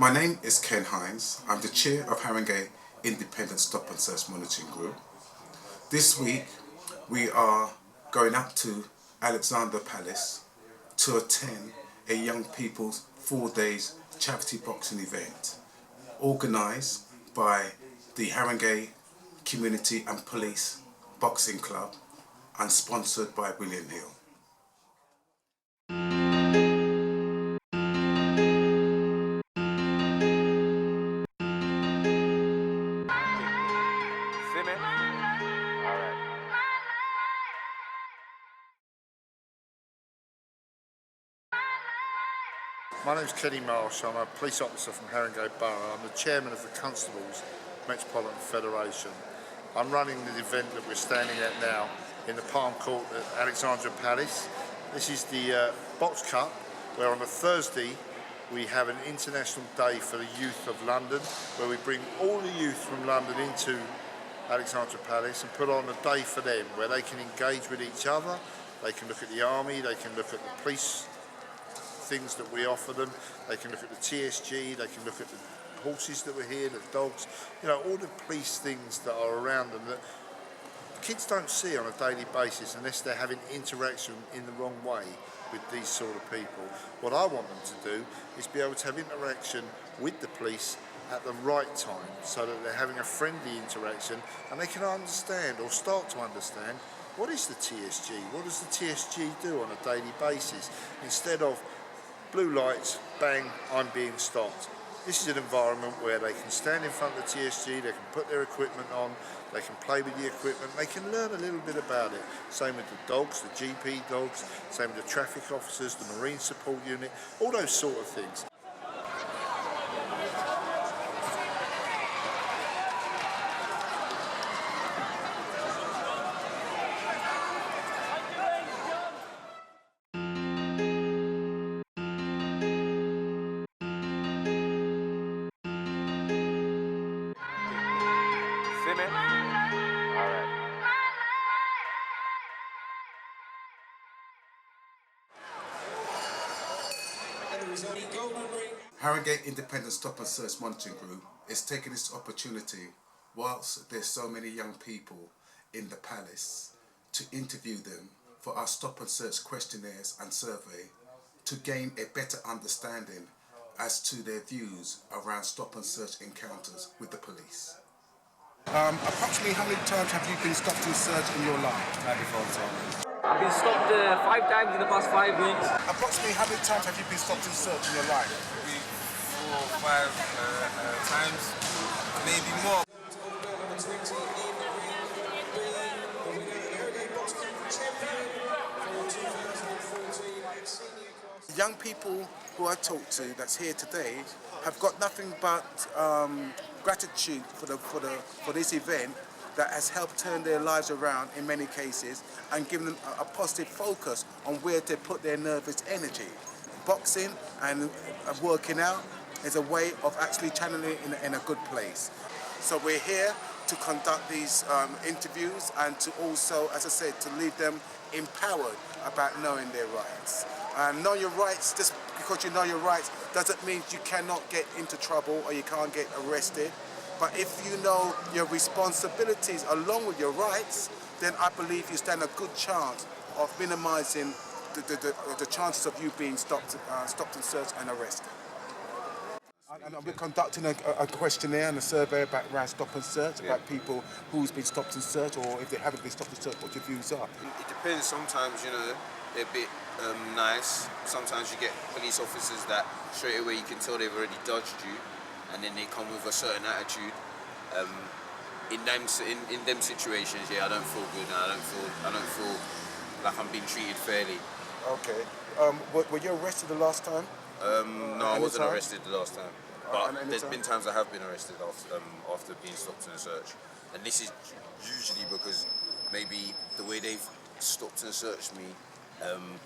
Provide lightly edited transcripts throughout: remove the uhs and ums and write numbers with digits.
My name is Ken Hinds. I'm the chair of Haringey Independent Stop and Search Monitoring Group. This week we are going up to Alexandra Palace to attend a young people's 4 days charity boxing event organised by the Haringey Community and Police Boxing Club and sponsored by William Hill. My name's Kenny Marsh. I'm a police officer from Haringey Borough. I'm the chairman of the Constables Metropolitan Federation. I'm running the event that we're standing at now in the Palm Court at Alexandra Palace. This is the Box Cup, where on a Thursday we have an international day for the youth of London, where we bring all the youth from London into Alexandra Palace and put on a day for them where they can engage with each other, they can look at the army, they can look at the police things that we offer them, they can look at the TSG, they can look at the horses that were here, the dogs, you know, all the police things that are around them that kids don't see on a daily basis unless they're having interaction in the wrong way with these sort of people. What I want them to do is be able to have interaction with the police at the right time so that they're having a friendly interaction and they can understand or start to understand what is the TSG, what does the TSG do on a daily basis, instead of blue lights, bang, I'm being stopped. This is an environment where they can stand in front of the TSG, they can put their equipment on, they can play with the equipment, they can learn a little bit about it. Same with the dogs, the GP dogs, same with the traffic officers, the Marine Support Unit, all those sort of things. Haringey Independent Stop and Search Monitoring Group is taking this opportunity, whilst there's so many young people in the palace, to interview them for our stop and search questionnaires and survey to gain a better understanding as to their views around stop and search encounters with the police. Approximately how many times have you been stopped and searched in your life? Maybe 4 times. I've been stopped 5 times in the past 5 weeks. Approximately how many times have you been stopped and searched in your life? Maybe 4 or 5 times, maybe more. The young people who I talk to that's here today have got nothing but gratitude for this event that has helped turn their lives around in many cases and given them a positive focus on where to put their nervous energy. Boxing and working out is a way of actually channeling in a good place. So we're here to conduct these interviews and to also, as I said, to leave them empowered about knowing their rights. And know your rights, just because you know your rights doesn't mean you cannot get into trouble or you can't get arrested. But if you know your responsibilities along with your rights, then I believe you stand a good chance of minimising the chances of you being stopped and searched and arrested. And we're conducting a questionnaire and a survey around stop and search, about people who's been stopped and searched, or if they haven't been stopped and searched, what your views are. It depends. Sometimes, you know, they're a bit nice. Sometimes you get police officers that straight away you can tell they've already dodged you, and then they come with a certain attitude. In them situations, yeah, I don't feel good. I don't feel like I'm being treated fairly. Okay. Were you arrested the last time? No, I wasn't arrested the last time. But there's been times I have been arrested after being stopped and searched. And this is usually because maybe the way they've stopped and searched me,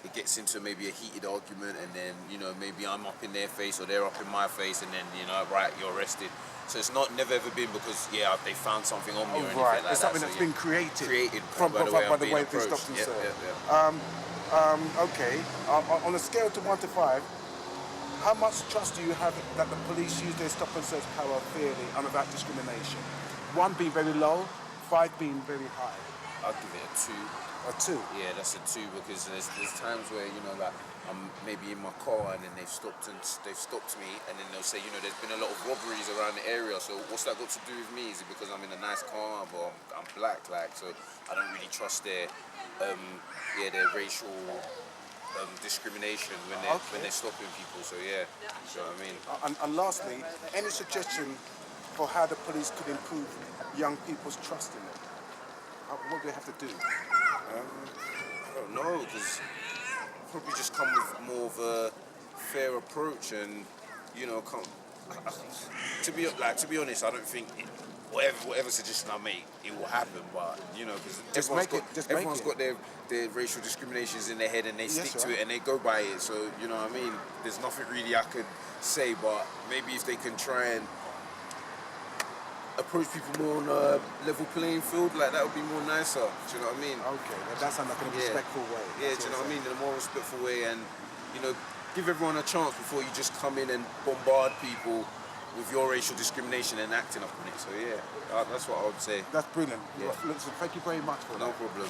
it gets into maybe a heated argument, and then, you know, maybe I'm up in their face or they're up in my face, and then, you know, right, you're arrested. So it's never ever been because, yeah, they found something on me or anything like that. It's something that's been created by the way they've stopped and searched. Okay, on a scale to 1 to 5, How much trust do you have that the police use their stop and search power fairly and without discrimination? 1 being very low, 5 being very high. I'll give it a 2. A 2? Yeah, that's a 2 because there's times where, you know, like I'm maybe in my car and then they've stopped me and then they'll say, you know, there's been a lot of robberies around the area, so what's that got to do with me? Is it because I'm in a nice car or I'm black, like, so I don't really trust their racial discrimination when they're stopping people, so yeah, you know what I mean? And lastly, any suggestion for how the police could improve young people's trust in them? What do they have to do? I don't know, because probably just come with more of a fair approach and, you know, to be honest, I don't think whatever suggestion I make, it will happen, but, you know, because everyone's got their racial discriminations in their head and they stick to it and they go by it, so, you know what I mean? There's nothing really I could say, but maybe if they can try and approach people more on a level playing field, like that would be more nicer. Do you know what I mean? Okay, that sounds like a respectful way. Yeah, do you know what I mean? In a more respectful way, and you know, give everyone a chance before you just come in and bombard people with your racial discrimination and acting up on it. So yeah, that's what I would say. That's brilliant. Yeah. Listen, thank you very much for No that. problem.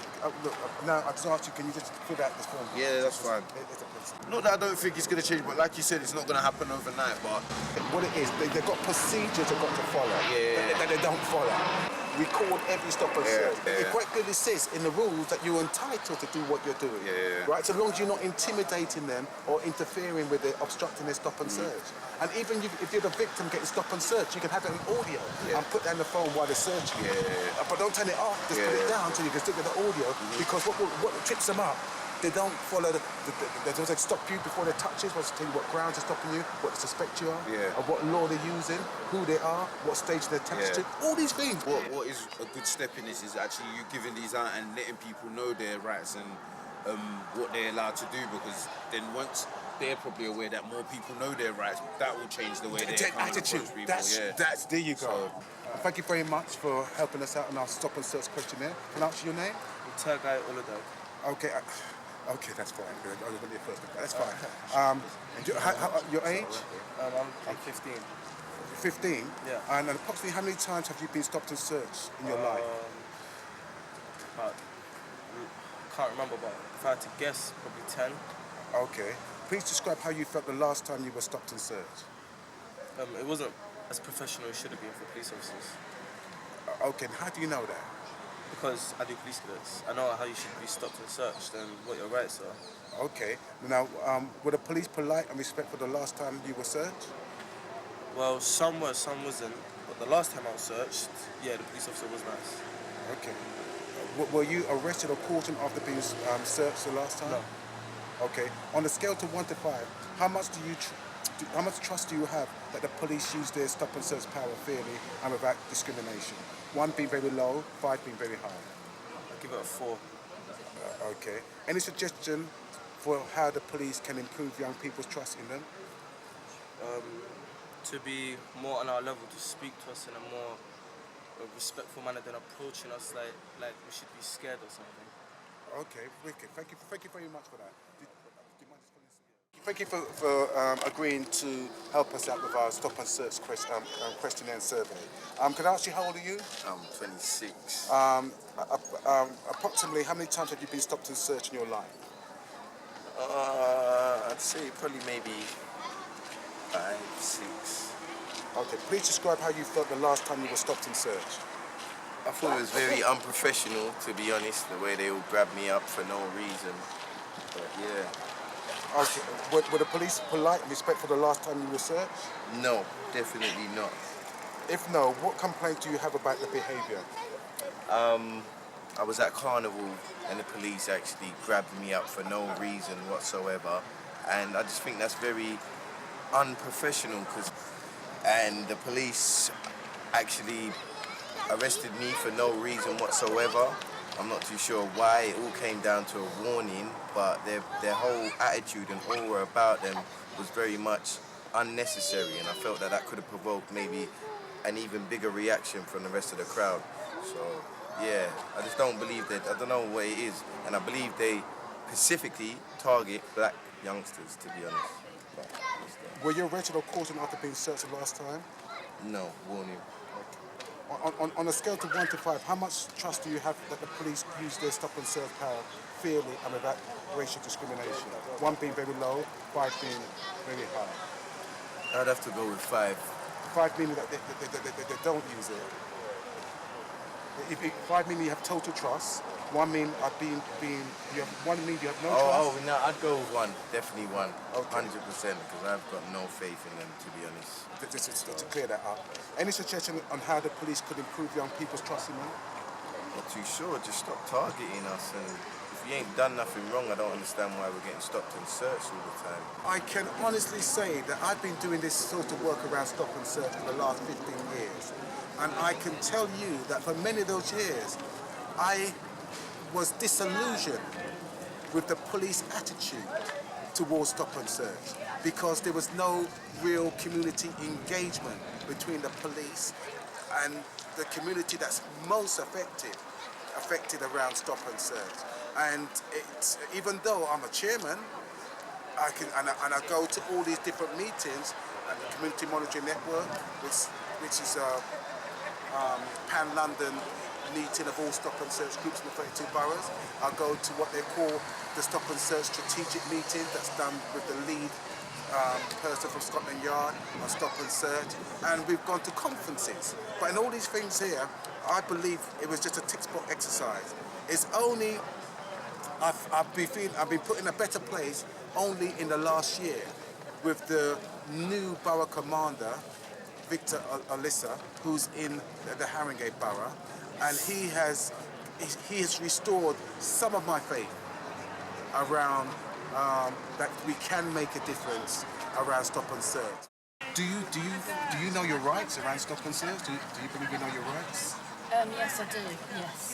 Now I just asked you, can you just fill out this form? Yeah, that's fine. It's a principle. Not that I don't think it's going to change, but like you said, it's not going to happen overnight. But What it is, they've got procedures they've got to follow Yeah. that they don't follow. Record every stop and search. yeah. It quite clearly says in the rules that you're entitled to do what you're doing. Yeah. Right? So long as you're not intimidating them or interfering with it, obstructing their stop and search. And even if you're the victim getting stop and search, you can have it on audio and put that in the phone while they're searching. Yeah. But don't turn it off, just put it down so you can stick with the audio, because what trips them up, they don't follow they don't stop you before they touch you, tell you what grounds are stopping you, what they suspect you are, or what law they're using, who they are, what stage they're attached to, all these things. What is a good step in this is actually you giving these out and letting people know their rights and what they're allowed to do, because then once they're probably aware that more people know their rights, that will change the way they attitude. approach people. That's there you go. Thank you very much for helping us out on our stop and search questionnaire. Pronounce your name? Turgai Uludog. Okay. Okay, that's fine. I was your first name. That's fine. Your age? I'm 15. 15? Yeah. And approximately how many times have you been stopped and searched in your life? Can't remember, but if I had to guess, probably 10. Okay. Please describe how you felt the last time you were stopped and searched. It wasn't as professional as it should have been for police officers. Okay, and how do you know that? Because I do police cadets. I know how you should be stopped and searched and what your rights are. Okay. Now, were the police polite and respectful the last time you were searched? Well, some were, some wasn't. But the last time I was searched, yeah, the police officer was nice. Okay. Were you arrested or caught after being searched the last time? No. Okay. On a scale to 1 to 5, how much how much trust do you have that the police use their stop and search power fairly and without discrimination? 1 being very low, 5 being very high. I'll give it a 4. Okay. Any suggestion for how the police can improve young people's trust in them? To be more on our level, to speak to us in a more respectful manner than approaching us like we should be scared or something. Okay, wicked. Thank you very much for that. Do you mind just putting this? Thank you for agreeing to help us out with our stop and search questionnaire and survey. Can I ask you, how old are you? I'm 26. Approximately how many times have you been stopped and searched in your life? I'd say probably maybe 5, 6. Okay, please describe how you felt the last time you were stopped and searched. I thought it was very unprofessional, to be honest, the way they all grabbed me up for no reason. But yeah. Okay, were the police polite and respectful the last time you were searched? No, definitely not. If no, what complaint do you have about the behaviour? I was at Carnival and the police actually grabbed me up for no reason whatsoever, and I just think that's very unprofessional, and the police actually arrested me for no reason whatsoever. I'm not too sure why. It all came down to a warning, but their whole attitude and aura about them was very much unnecessary, and I felt that could have provoked maybe an even bigger reaction from the rest of the crowd. So yeah, I just don't believe that. I don't know what it is, and I believe they specifically target black youngsters, to be honest. But, Were you arrested or caught after being searched the last time? No, warning. On a scale of 1 to 5, how much trust do you have that the police use their stop and search power fairly and without racial discrimination? 1 being very low, 5 being very high. I'd have to go with 5. 5 meaning that they don't use it. 5 meaning you have total trust. 1 mean you have 1 mean you have no trust. Oh, no, I'd go with 1. Definitely 1. Okay. 100%, because I've got no faith in them, to be honest. Just to clear that up. Any suggestion on how the police could improve young people's trust in them? Not too sure. Just stop targeting us, and if you ain't done nothing wrong, I don't understand why we're getting stopped and searched all the time. I can honestly say that I've been doing this sort of work around stop and search for the last 15 years. And I can tell you that for many of those years, I was disillusioned with the police attitude towards stop and search because there was no real community engagement between the police and the community that's most affected around stop and search. And it's, even though I'm a chairman, I go to all these different meetings at the Community Monitoring Network, which is a pan-London meeting of all stop and search groups in the 32 boroughs. I go to what they call the stop and search strategic meeting that's done with the lead person from Scotland Yard on stop and search, and we've gone to conferences. But in all these things here, I believe it was just a textbook exercise. It's only I've been put in a better place only in the last year with the new borough commander, Victor Alissa, who's in the Haringey borough, and he has restored some of my faith around that we can make a difference around stop and search. Do you know your rights around stop and search? Do you believe you know your rights? Yes, I do. Yes.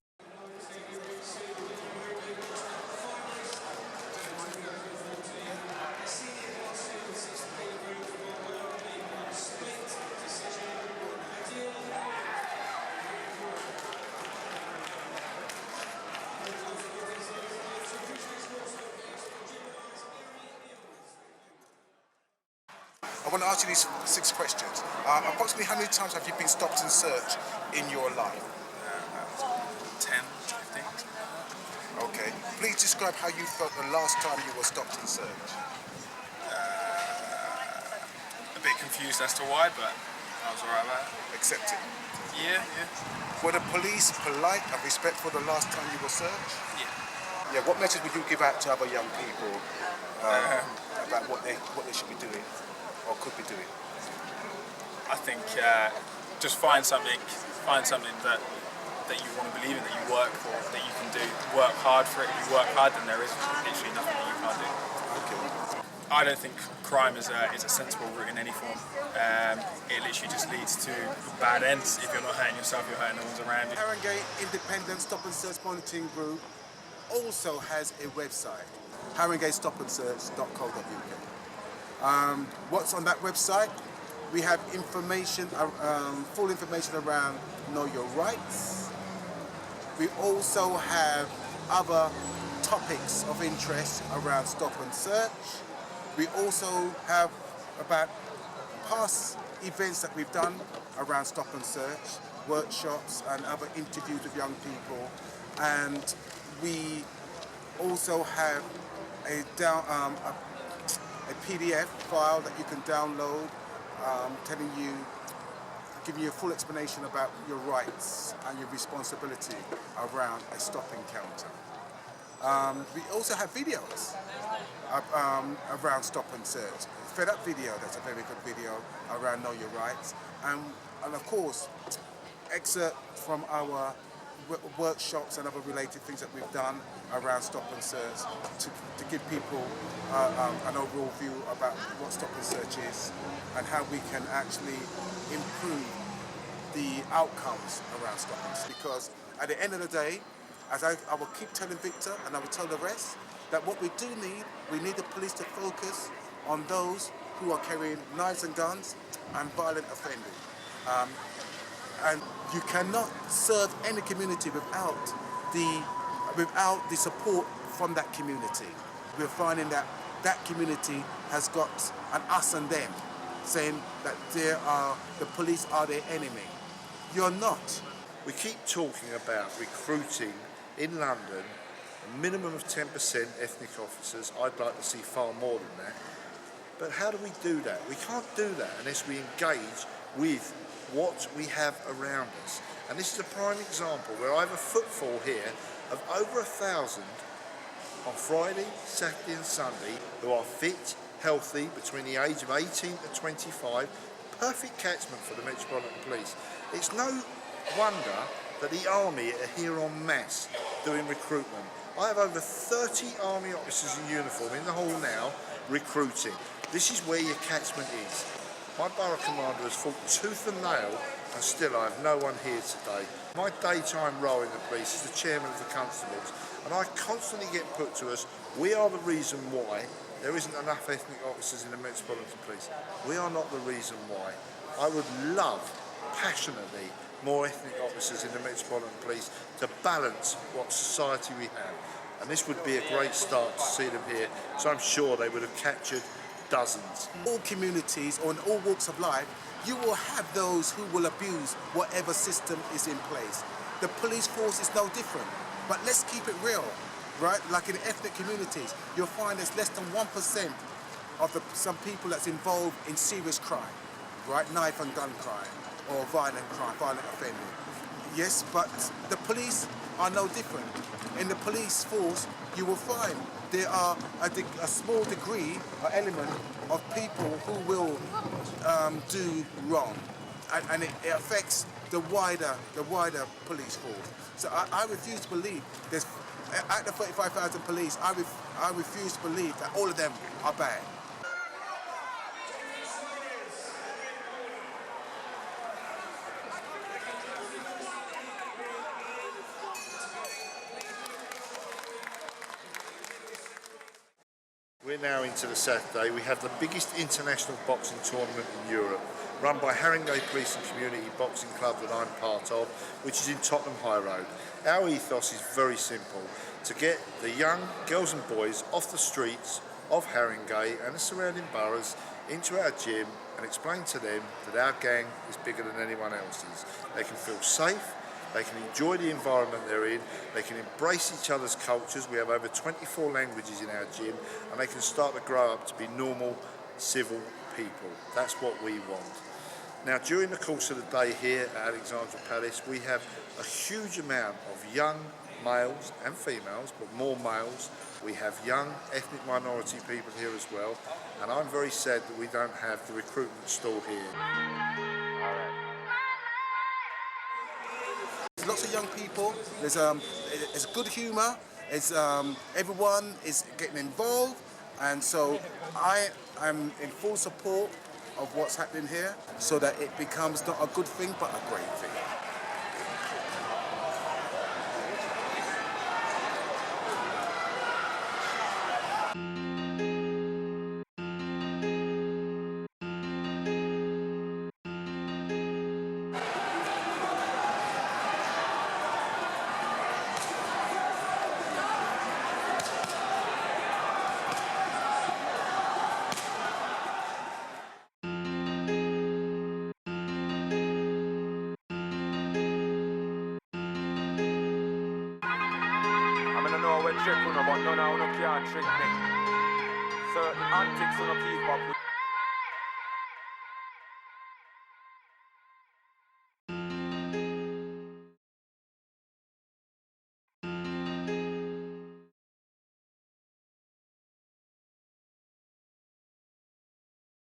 I want to ask you these 6 questions. Approximately how many times have you been stopped and searched in your life? 10, I think. Okay. Please describe how you felt the last time you were stopped and searched. A bit confused as to why, but I was alright about it. Accepted. Yeah. Were the police polite and respectful the last time you were searched? Yeah. Yeah. What message would you give out to other young people about what they should be doing or could be doing? I think just find something that you want to believe in, that you work for, that you can do. Work hard for it. If you work hard, then there is literally nothing that you can't do. Okay. I don't think crime is a sensible route in any form. It literally just leads to bad ends. If you're not hurting yourself, you're hurting the ones around you. Haringey Independent Stop and Search Monitoring Group also has a website, haringeystopandsearch.co.uk. What's on that website? We have information, full information around know your rights. We also have other topics of interest around stop and search. We also have about past events that we've done around stop and search, workshops and other interviews with young people. And we also have a PDF file that you can download giving you a full explanation about your rights and your responsibility around a stop encounter. We also have videos around stop and search. Fed Up video, that's a very good video around know your rights. And of course, excerpt from our workshops and other related things that we've done around stop and search to give people an overall view about what stop and search is and how we can actually improve the outcomes around stop and search. Because at the end of the day, as I will keep telling Victor and I will tell the rest, that what we do need, we need the police to focus on those who are carrying knives and guns and violent offending. And you cannot serve any community without the support from that community. We're finding that that community has got an us and them, saying that the police are their enemy. You're not. We keep talking about recruiting in London a minimum of 10% ethnic officers. I'd like to see far more than that. But how do we do that? We can't do that unless we engage with what we have around us. And this is a prime example where I have a footfall here of over 1,000 on Friday, Saturday and Sunday who are fit, healthy, between the age of 18 to 25, perfect catchment for the Metropolitan Police. It's no wonder that the Army are here en masse doing recruitment. I have over 30 Army officers in uniform in the hall now recruiting. This is where your catchment is. My borough commander has fought tooth and nail and still I have no one here today. My daytime role in the police is the chairman of the constables and I constantly get put to us, we are the reason why there isn't enough ethnic officers in the Metropolitan Police. We are not the reason why. I would love, passionately, more ethnic officers in the Metropolitan Police to balance what society we have. And this would be a great start to see them here, so I'm sure they would have captured dozens. All communities or in all walks of life, you will have those who will abuse whatever system is in place. The police force is no different, but let's keep it real, right? Like in ethnic communities, you'll find there's less than 1% of some people that's involved in serious crime, right? Knife and gun crime or violent crime, violent offending. Yes, but the police are no different. In the police force, you will find there are a small degree or element of people who will do wrong, and it affects the wider police force. So I refuse to believe there's out of 35,000 police. I refuse to believe that all of them are bad. We're now into the Saturday. We have the biggest international boxing tournament in Europe, run by Haringey Police and Community Boxing Club that I'm part of, which is in Tottenham High Road. Our ethos is very simple, to get the young girls and boys off the streets of Haringey and the surrounding boroughs into our gym and explain to them that our gang is bigger than anyone else's. They can feel safe, they can enjoy the environment they're in, they can embrace each other's cultures. We have over 24 languages in our gym and they can start to grow up to be normal, civil people. That's what we want. Now, during the course of the day here at Alexandra Palace, we have a huge amount of young males and females, but more males. We have young ethnic minority people here as well, and I'm very sad that we don't have the recruitment stall here. Lots of young people, there's good humour, everyone is getting involved, and so I am in full support of what's happening here so that it becomes not a good thing but a great thing. I know when check on but none of you can't trick me. Certain antics on the keep up with